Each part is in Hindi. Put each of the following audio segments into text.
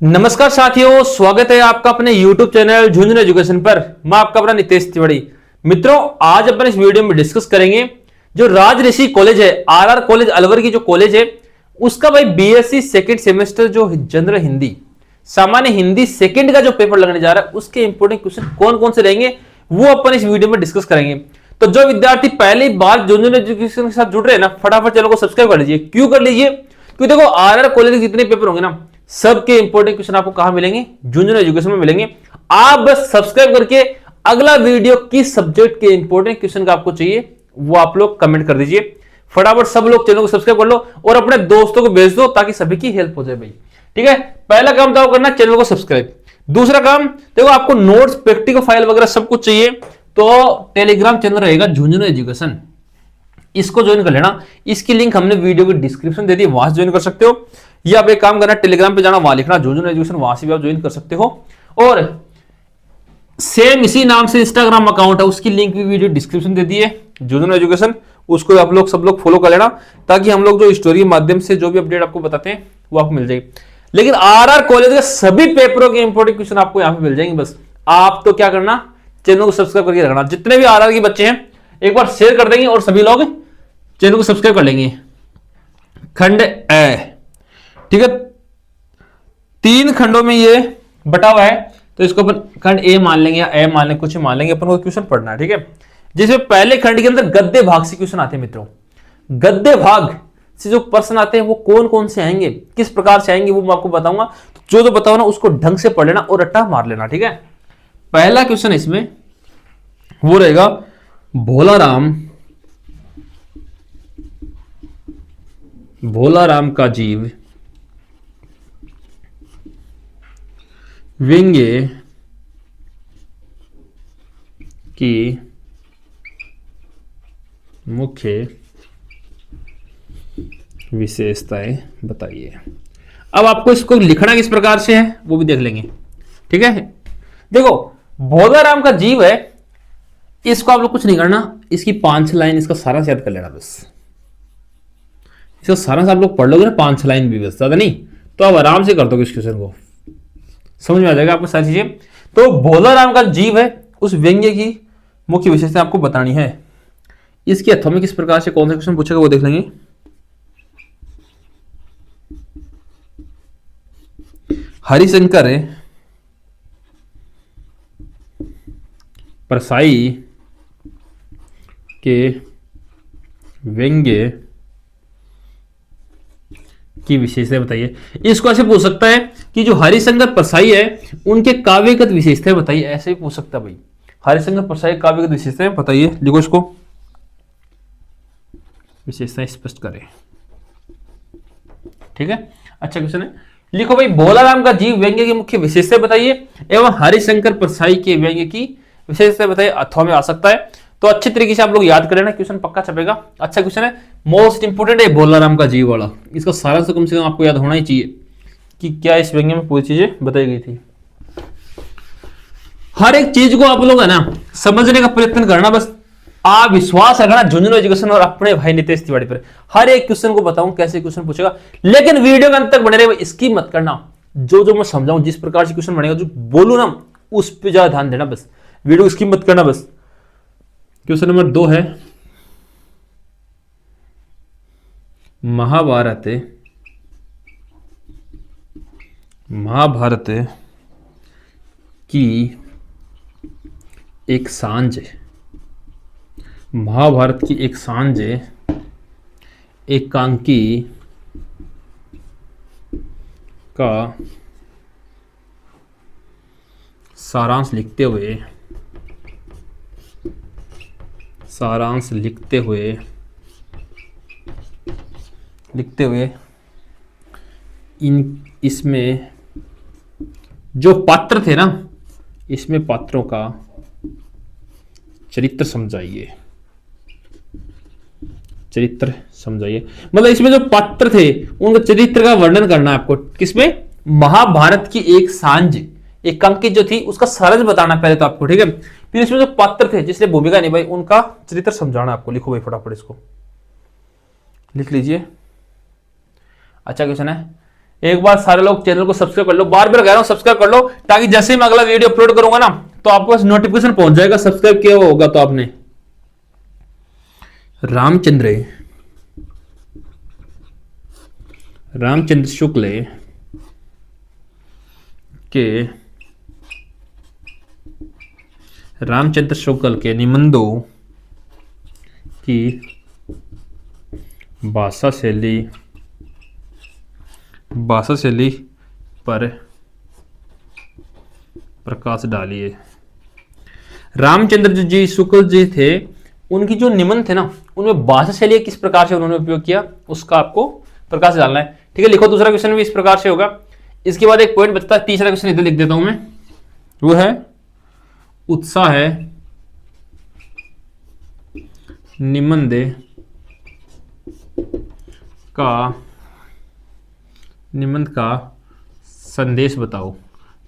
नमस्कार साथियों, स्वागत है आपका अपने YouTube चैनल झुंझुनू एजुकेशन पर। मैं आपका अपना नितेश तिवारी। मित्रों, आज अपन इस वीडियो में डिस्कस करेंगे जो राजऋषि कॉलेज है, आरआर कॉलेज अलवर की जो कॉलेज है, उसका भाई बीएससी सेकंड सेमेस्टर जो जनरल हिंदी, सामान्य हिंदी सेकंड का जो पेपर लगने जा रहा है, उसके इंपोर्टेंट क्वेश्चन कौन कौन से रहेंगे वो अपन इस वीडियो में डिस्कस करेंगे। तो जो विद्यार्थी पहली बार झुंझुनू एजुकेशन के साथ जुड़ रहे हैं ना, फटाफट चैनल को सब्सक्राइब कर लीजिए। क्यों कर लीजिए? क्योंकि देखो आरआर कॉलेज के जितने पेपर होंगे ना, सबके इंपोर्टेंट क्वेश्चन आपको कहां मिलेंगे? झुंझुनू एजुकेशन में मिलेंगे। आप बस सब्सक्राइब करके अगला वीडियो किस सब्जेक्ट के इंपोर्टेंट क्वेश्चन का आपको चाहिए वो आप लोग कमेंट कर दीजिए। फटाफट सब लोग चैनल को सब्सक्राइब कर लो और अपने दोस्तों को भेज दो ताकि सभी की हेल्प हो जाए भाई। ठीक है, पहला काम तो करना चैनल को सब्सक्राइब। दूसरा काम देखो, आपको नोट्स, प्रैक्टिकल फाइल वगैरह सब कुछ चाहिए तो टेलीग्राम चैनल रहेगा झुंझुनू एजुकेशन, इसको ज्वाइन कर लेना। इसकी लिंक हमने वीडियो की डिस्क्रिप्शन दे दी, वहां से ज्वाइन कर सकते हो, या आप एक काम करना टेलीग्राम पे जाना, वहां लिखना झुंझुनू एजुकेशन, वहां से भी आप ज्वाइन कर सकते हो। और सेम इसी नाम से इंस्टाग्राम अकाउंट है, उसकी लिंक भी वीडियो डिस्क्रिप्शन दे दी है, झुंझुनू एजुकेशन, उसको आप लोग सब लोग फॉलो कर लेना ताकि हम लोग जो स्टोरी के माध्यम से जो भी अपडेट आपको बताते हैं वो आपको मिल जाएगी। लेकिन आरआर कॉलेज के सभी पेपरों के इंपोर्टेंट क्वेश्चन आपको यहां पे मिल जाएंगे। बस आप तो क्या करना, चैनल को सब्सक्राइब करके रखना। जितने भी आरआर के बच्चे हैं एक बार शेयर कर देंगे और सभी लोग चैनल को सब्सक्राइब कर लेंगे। खंड ए, ठीक है, 3 खंडों में ये बटा हुआ है, तो इसको अपन खंड ए मान लेंगे या ए मान लेंगे, कुछ मान लेंगे। अपन को क्वेश्चन पढ़ना है, ठीक है, जिसमें पहले खंड के अंदर गद्य भाग से क्वेश्चन आते हैं। मित्रों, गद्य भाग से जो प्रश्न आते हैं वो कौन कौन से आएंगे, किस प्रकार से आएंगे वो मैं आपको बताऊंगा। तो जो जो बताओ ना उसको ढंग से पढ़ लेना और रट्टा मार लेना। ठीक है, पहला क्वेश्चन इसमें वो रहेगा, भोलाराम का जीव व्यंग्य की मुख्य विशेषताएं बताइए। अब आपको इसको लिखना किस प्रकार से है वो भी देख लेंगे। ठीक है, देखो भोलाराम का जीव है, इसको आप लोग कुछ नहीं करना, इसकी 5 लाइन इसका सारांश याद कर लेना। बस इसका सारांश आप लोग पढ़ लोगे ना, 5 लाइन भी, बस ज्यादा नहीं, तो आप आराम से कर दोगे इस क्वेश्चन को, समझ में आ जाएगा आपको सारी चीजें। तो भोलाराम का जीव है, उस व्यंग्य की मुख्य विशेषता आपको बतानी है। इसके अर्थों में किस प्रकार से कौन सा क्वेश्चन पूछेगा वो देख लेंगे। हरिशंकर परसाई के व्यंग्य की विशेषताएं बताइए। इसको ऐसे पूछ सकता है कि जो हरिशंकर परसाई है उनके काव्यगत विशेषताएं बताइए, ऐसे भी पूछ सकता है भाई। हरिशंकर परसाई काव्यगत विशेषताएं बताइए, लिखो इसको, विशेषताएं स्पष्ट करें। ठीक है, अच्छा क्वेश्चन है, लिखो भाई, भोलाराम का जीव व्यंग्य की मुख्य विशेषताएं बताइए एवं हरिशंकर परसाई के व्यंग्य की विशेषताएं बताइए। अथवा में आ सकता है, तो अच्छी तरीके से आप लोग याद कर लेना, क्वेश्चन पक्का छपेगा। अच्छा क्वेश्चन है, मोस्ट इंपोर्टेंट है भोलाराम का जीव वाला, इसका सारा से कम आपको याद होना ही चाहिए कि क्या इस व्यंग्य में पूरी चीजें बताई गई थी। हर एक चीज को आप लोग है ना समझने का प्रयत्न करना, बस आप विश्वास रखना झुंझुनू एजुकेशन और अपने भाई नितेश तिवारी पर। हर एक क्वेश्चन को बताऊं कैसे क्वेश्चन पूछेगा, लेकिन वीडियो के अंत तक बने रहे, इसकी मत करना। जो मैं समझाऊं, जिस प्रकार से क्वेश्चन बनेगा, जो बोलू ना उस पर ज्यादा ध्यान देना, बस वीडियो स्किप मत करना। बस क्वेश्चन नंबर 2 है, महाभारत की एक सांझ, महाभारत की एक सांझ एकांकी का सारांश लिखते हुए इसमें जो पात्र थे ना, इसमें पात्रों का चरित्र समझाइए। मतलब इसमें जो पात्र थे उनके चरित्र का वर्णन करना है आपको। किसमें? महाभारत की एक सांझ एकांकी जो थी उसका सारांश बताना पहले तो आपको। ठीक है, फिर इसमें जो पात्र थे जिसने भूमिका निभाई उनका चरित्र समझाना आपको। लिखो भाई फटाफट, इसको लिख लीजिए। अच्छा क्वेश्चन है, एक बार सारे लोग चैनल को सब्सक्राइब कर लो, बार बार कह रहा हूं सब्सक्राइब कर लो, ताकि जैसे ही मैं अगला वीडियो अपलोड करूंगा ना तो आपको बस नोटिफिकेशन पहुंच जाएगा, सब्सक्राइब किया हुआ होगा तो आपने। रामचंद्र शुक्ल के निबंधों की भाषा शैली पर प्रकाश डालिए। रामचंद्र जी शुक्ल जी थे, उनकी जो निबंध थे ना उनमें भाषा शैली किस प्रकार से उन्होंने उपयोग किया उसका आपको प्रकाश डालना है। ठीक है, लिखो। दूसरा क्वेश्चन भी इस प्रकार से होगा। इसके बाद एक पॉइंट बचता है, तीसरा क्वेश्चन इधर लिख देता हूं मैं, वो है उत्साह है निबंध का संदेश बताओ,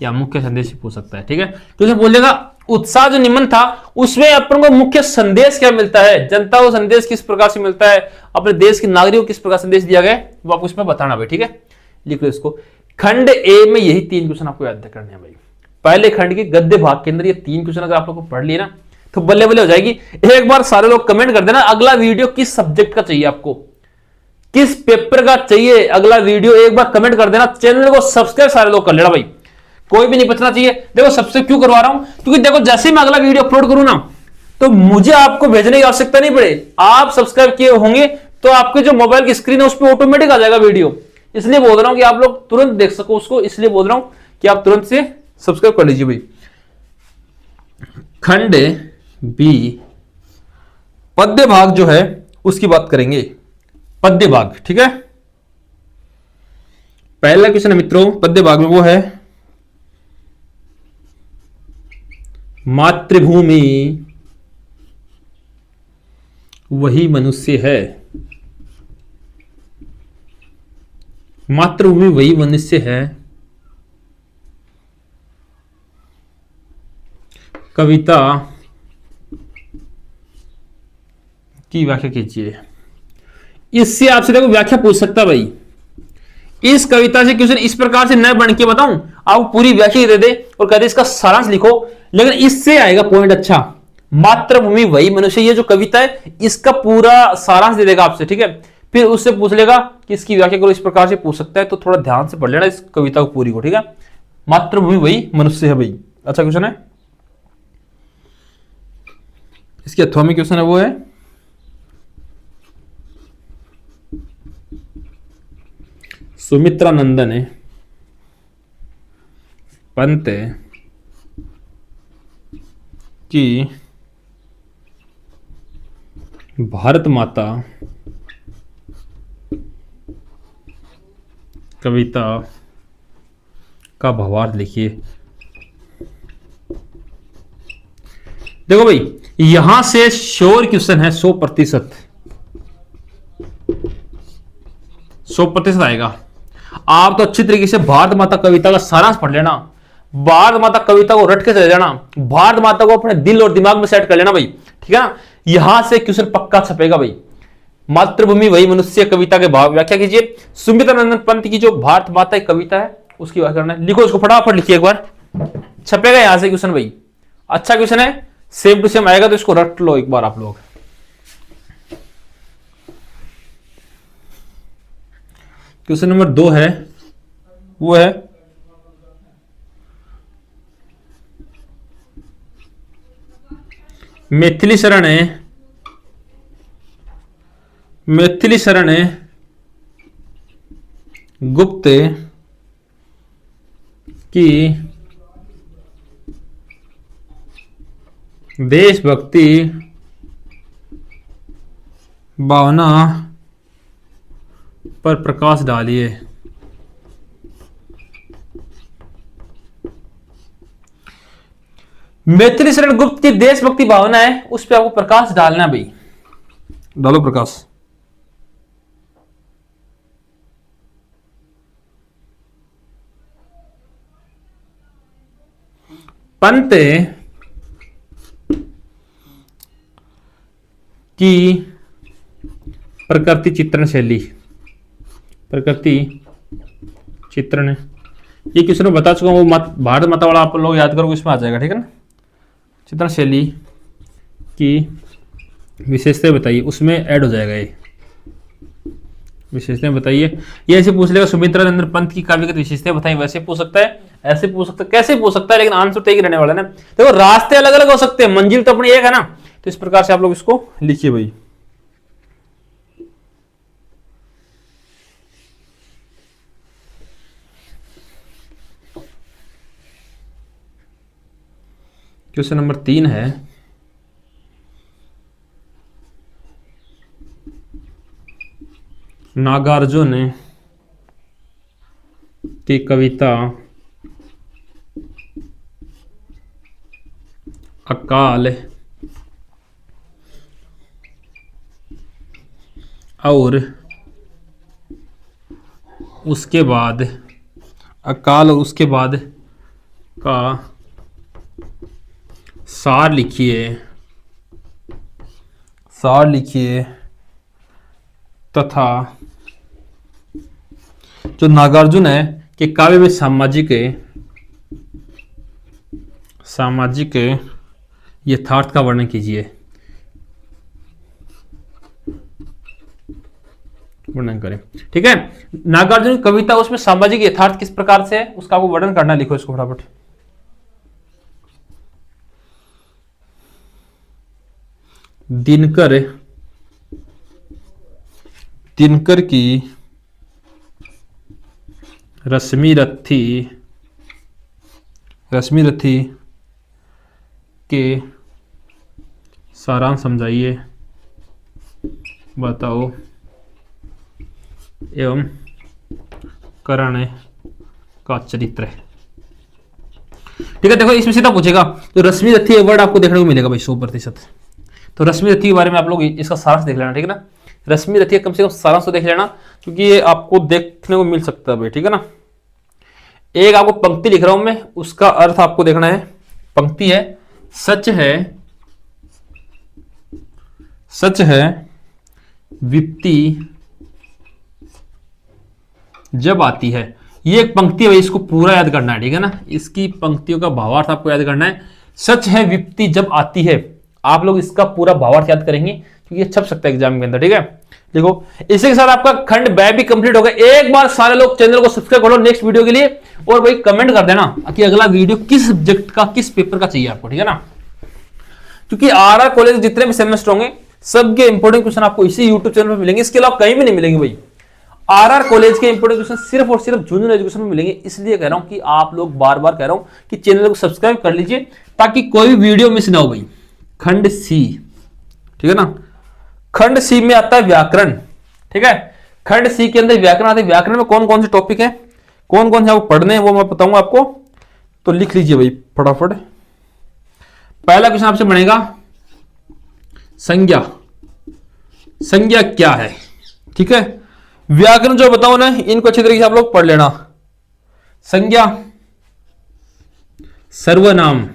या मुख्य संदेश पूछ सकता है। ठीक है, तो उसे बोलेगा उत्साह जो निबंध था उसमें अपन को मुख्य संदेश क्या मिलता है, जनता को संदेश किस प्रकार से मिलता है, अपने देश के नागरिकों को किस प्रकार संदेश दिया गया वो आपको इसमें बताना भाई। ठीक है, लिख लो इसको। खंड ए में यही 3 क्वेश्चन आपको याद करने हैं भाई। पहले खंड के गद्य भाग के अंदर ये 3 क्वेश्चन अगर आप लोग को पढ़ लिए ना तो बल्ले बल्ले हो जाएगी। एक बार सारे लोग कमेंट कर देना अगला वीडियो किस सब्जेक्ट का चाहिए, आपको किस पेपर का चाहिए अगला वीडियो, एक बार कमेंट कर देना। चैनल को सब्सक्राइब सारे लोग कर लेना भाई, कोई भी नहीं बचना चाहिए। देखो सबसे क्यों करवा रहा हूं, क्योंकि देखो जैसे मैं अगला वीडियो अपलोड करूं ना तो मुझे आपको भेजने की आवश्यकता नहीं पड़े, आप सब्सक्राइब किए होंगे तो आपके जो मोबाइल की स्क्रीन है उस पर ऑटोमेटिक आ जाएगा वीडियो। इसलिए बोल रहा हूं कि आप लोग तुरंत देख सको उसको, इसलिए बोल रहा हूं कि आप तुरंत से सब्सक्राइब कर लीजिए भाई। खंड बी पद्य भाग जो है उसकी बात करेंगे, पद्य भाग। ठीक है, पहला क्वेश्चन है मित्रों पद्य भाग में, वो है मातृभूमि वही मनुष्य है। मातृभूमि वही मनुष्य है कविता की व्याख्या कीजिए। इससे आपसे देखो व्याख्या पूछ सकता भाई। इस कविता से क्वेश्चन इस प्रकार से न बन के बताऊं, आप पूरी व्याख्या दे दे और कहते इसका सारांश लिखो, लेकिन इससे आएगा पॉइंट अच्छा। मातृभूमि वही मनुष्य, ये जो कविता है इसका पूरा सारांश दे देगा आपसे। ठीक है, फिर उससे पूछ लेगा कि इसकी व्याख्या करो, इस प्रकार से पूछ सकता है, तो थोड़ा ध्यान से पढ़ लेना इस कविता को पूरी को। ठीक है, मातृभूमि वही मनुष्य है भाई, अच्छा क्वेश्चन है। इसके अथवा में क्वेश्चन है वो है सुमित्रा नंदन पंत की भारत माता कविता का भावार्थ लिखिए। देखो भाई यहां से श्योर क्वेश्चन है 100%, 100% आएगा। आप तो अच्छी तरीके से भारत माता कविता का सारांश पढ़ लेना, भारत माता कविता को रट के चले जाना, भारत माता को अपने दिल और दिमाग में सेट कर लेना भाई। ठीक है ना, यहां से क्वेश्चन पक्का छपेगा भाई। मातृभूमि वही मनुष्य कविता के भाव व्याख्या कीजिए। सुमित्रा नंदन पंत की जो भारत माता की कविता है उसकी व्याख्या करना है। लिखो इसको फटाफट लिखिए, एक बार छपेगा यहां से क्वेश्चन भाई। अच्छा क्वेश्चन है, सेम टू सेम आएगा, तो इसको रट लो एक बार आप लोग। क्वेश्चन नंबर 2 है, वो है मैथिली शरण गुप्त की देशभक्ति भावना पर प्रकाश डालिए। मैथिली शरण गुप्त की देशभक्ति भावना है, उस पर आपको प्रकाश डालना है भाई। डालो प्रकाश। पंत की प्रकृति चित्रण शैली, प्रकृति चित्रण, ये क्वेश्चन में बता चुका हूँ, वो भारत माता वाला आप लोग याद करोगे, इसमें आ जाएगा, ठीक है ना। चित्रण शैली की विशेषताएं बताइए, उसमें ऐड हो जाएगा ये, विशेषताएं बताइए। ये ऐसे पूछ लेगा सुमित्रा नंदन पंत की काव्यगत विशेषताएं बताइए, वैसे पूछ सकता है, ऐसे पूछ सकता है, कैसे पूछ सकता है, लेकिन आंसर तो एक ही रहने वाला है ना। देखो रास्ते अलग अलग हो सकते हैं, मंजिल तो अपनी एक है ना। तो इस प्रकार से आप लोग इसको लिखिए भाई। क्वेश्चन नंबर 3 है, नागार्जुन की कविता अकाल और उसके बाद, अकाल और उसके बाद का सार लिखिए, सार लिखिए तथा जो नागार्जुन है कि काव्य में सामाजिक यथार्थ का वर्णन कीजिए, वर्णन करें, ठीक है। नागार्जुन की कविता, उसमें सामाजिक यथार्थ किस प्रकार से है उसका आपको वर्णन करना, लिखो इसको फटाफट। दिनकर की रश्मि रथी के सारांश समझाइए, बताओ एवं करण का चरित्र। ठीक है, देखो इसमें सीधा पूछेगा तो रश्मि रथी वर्ड आपको देखने को मिलेगा भाई 100%। तो रश्मि रथी के बारे में आप लोग इसका सारांश देख लेना, ठीक है ना। रश्मि रथी कम से कम सारांश तो देख लेना, क्योंकि ये आपको देखने को मिल सकता है भाई, ठीक है ना। एक आपको पंक्ति लिख रहा हूं मैं, उसका अर्थ आपको देखना है। पंक्ति है, सच है विपत्ति जब आती है। ये एक पंक्ति है भाई, इसको पूरा याद करना है, ठीक है ना। इसकी पंक्तियों का भावार्थ आपको याद करना है। सच है विपत्ति जब आती है, आप लोग इसका पूरा भावार्थ याद करेंगे, क्योंकि ये छप सकता है एग्जाम के अंदर, ठीक है। देखो इसी के साथ आपका खंड ब भी कंप्लीट हो गया। एक बार सारे लोग चैनल को सब्सक्राइब करो नेक्स्ट वीडियो के लिए, और भाई कमेंट कर देना कि अगला वीडियो किस सब्जेक्ट का, किस पेपर का चाहिए आपको, ठीक है ना। क्योंकि आरआर कॉलेज जितने भी सेमेस्टर होंगे सबके इंपोर्टेंट क्वेश्चन आपको इसी यूट्यूब चैनल पर मिलेंगे, इसके अलावा कहीं भी नहीं मिलेंगे भाई। आरआर कॉलेज के इंपोर्टेंट क्वेश्चन सिर्फ और सिर्फ जूनियर एजुकेशन में मिलेंगे। इसलिए कह रहा हूं कि आप लोग, बार बार कह रहा हूं कि चैनल को सब्सक्राइब कर लीजिए, ताकि कोई वीडियो मिस ना हो भाई। खंड सी, ठीक है ना। खंड सी में आता है व्याकरण, ठीक है। खंड सी के अंदर व्याकरण आता है। व्याकरण में कौन कौन से टॉपिक है, कौन कौन से आपको पढ़ने हैं, वो मैं बताऊंगा आपको, तो लिख लीजिए भाई फटाफट। पहला क्वेश्चन आपसे बनेगा संज्ञा। संज्ञा क्या है, ठीक है। व्याकरण जो बताओ ना, इनको अच्छी तरीके से आप लोग पढ़ लेना। संज्ञा सर्वनाम,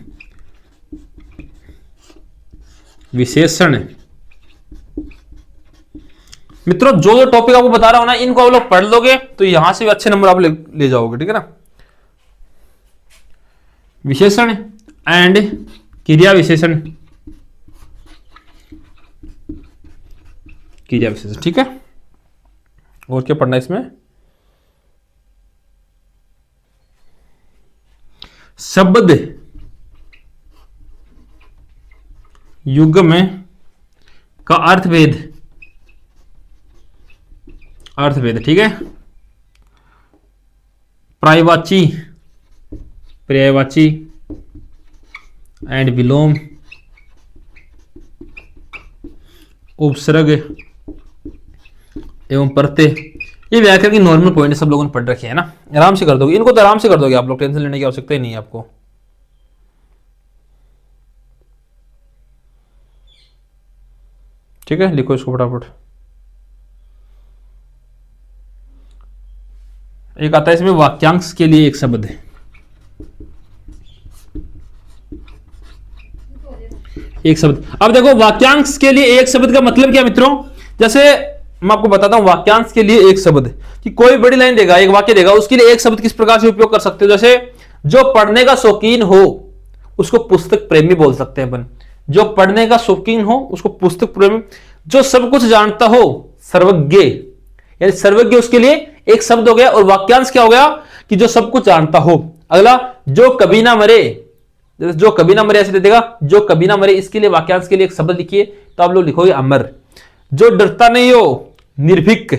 विशेषण। मित्रों जो जो टॉपिक आपको बता रहा हूं ना, इनको आप लोग पढ़ लोगे तो यहां से भी अच्छे नंबर आप ले जाओगे, ठीक है ना। विशेषण एंड क्रिया विशेषण, क्रिया विशेषण, ठीक है। और क्या पढ़ना है इसमें, शब्द युग्म का अर्थभेद, ठीक है। पर्यायवाची एंड विलोम, उपसर्ग एवं प्रत्यय। ये व्याकरण की नॉर्मल पॉइंट सब लोगों ने पढ़ रखे हैं ना, आराम से कर दोगे इनको, तो आराम से कर दोगे आप लोग, टेंशन लेने की आवश्यकता ही नहीं है आपको। ठीक है, लिखो इसको फटाफट। एक आता है इसमें वाक्यांश के लिए एक शब्द है, एक शब्द। अब देखो वाक्यांश के लिए एक शब्द का मतलब क्या मित्रों, जैसे मैं आपको बताता हूं वाक्यांश के लिए एक शब्द, कि कोई बड़ी लाइन देगा, एक वाक्य देगा, उसके लिए एक शब्द किस प्रकार से उपयोग कर सकते हो। जैसे जो पढ़ने का शौकीन हो उसको पुस्तक प्रेमी बोल सकते हैं अपन। जो पढ़ने का शौकीन हो उसको पुस्तक प्रेमी। जो सब कुछ जानता हो सर्वज्ञ, यानी सर्वज्ञ उसके लिए एक शब्द हो गया। और वाक्यांश क्या हो गया कि जो सब कुछ जानता हो। अगला जो कभी ना मरे, जो कभी ना मरे ऐसे दे देगा, जो कभी ना मरे, इसके लिए वाक्यांश के लिए एक शब्द लिखिए, तो आप लोग लिखोगे अमर। जो डरता नहीं हो निर्भीक,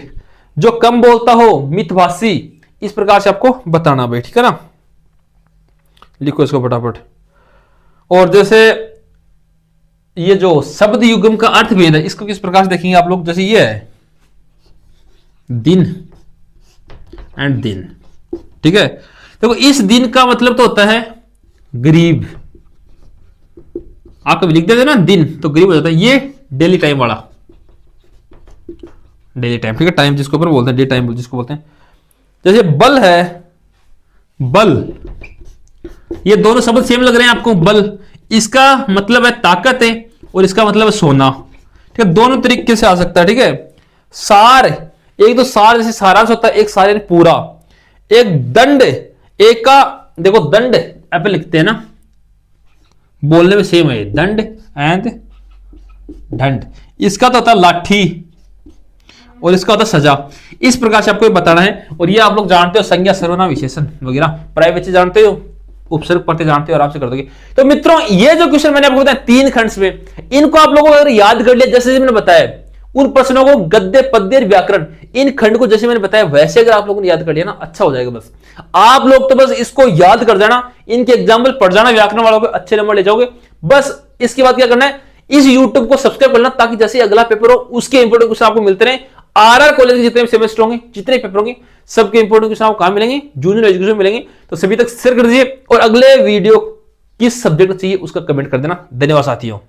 जो कम बोलता हो मितभाषी। इस प्रकार से आपको बताना भाई, ठीक है ना। लिखो इसको फटाफट। और जैसे ये जो शब्द युग्म का अर्थ भेद है, इसको किस प्रकार से देखेंगे आप लोग। जैसे ये है दिन एंड दिन, ठीक है। देखो इस दिन का मतलब तो होता है गरीब, आप कभी लिख देते ना दिन तो गरीब हो जाता है। ये डेली टाइम वाला, डेली टाइम, ठीक है, टाइम जिसको ऊपर बोलते हैं, डे टाइम जिसको बोलते हैं। जैसे बल है बल, ये दोनों शब्द सेम लग रहे हैं आपको। बल इसका मतलब है ताकत है और इसका मतलब है सोना, ठीक है। दोनों तरीके से आ सकता है, ठीक है। सार, एक तो सार जैसे सारांश होता है, एक सार यानी पूरा। एक दंड, एक का देखो दंड ऐप लिखते हैं ना, बोलने में सेम है दंड एंड दंड। इसका तो होता है लाठी और इसका होता है सजा। इस प्रकार से आपको बताना है। और ये आप लोग जानते हो संज्ञा सर्वनाम विशेषण वगैरह, प्राइवेट से जानते हो, उपसर्ग पढ़ते जानते हो, आराम से कर दोगे। तो मित्रों ये जो क्वेश्चन मैंने आपको बताया 3 खंड में, इनको आप लोगों को अगर याद कर लिया जैसे मैंने बताया, उन प्रश्नों को गद्य पद्य व्याकरण इन खंड को जैसे मैंने बताया वैसे अगर आप लोगों ने याद कर लिया ना, अच्छा हो जाएगा। बस आप लोग तो बस इसको याद कर जाना, इनके एग्जाम्पल पढ़ जाना, व्याकरण वालों को अच्छे नंबर ले जाओगे। बस इसके बाद क्या करना है, इस यूट्यूब को सब्सक्राइब करना, ताकि जैसे अगला पेपर हो उसके इंपोर्टेंट क्वेश्चन आपको मिलते रहे। आरआर कॉलेज के जितने सेमेस्टर होंगे, जितने पेपर होंगे, सबके इंपोर्टेंट क्वेश्चन आपको कहां मिलेंगे, जूनियर एजुकेशन मिलेंगे। तो सभी तक शेयर कर दीजिए और अगले वीडियो किस सब्जेक्ट चाहिए उसका कमेंट कर देना। धन्यवाद साथियों।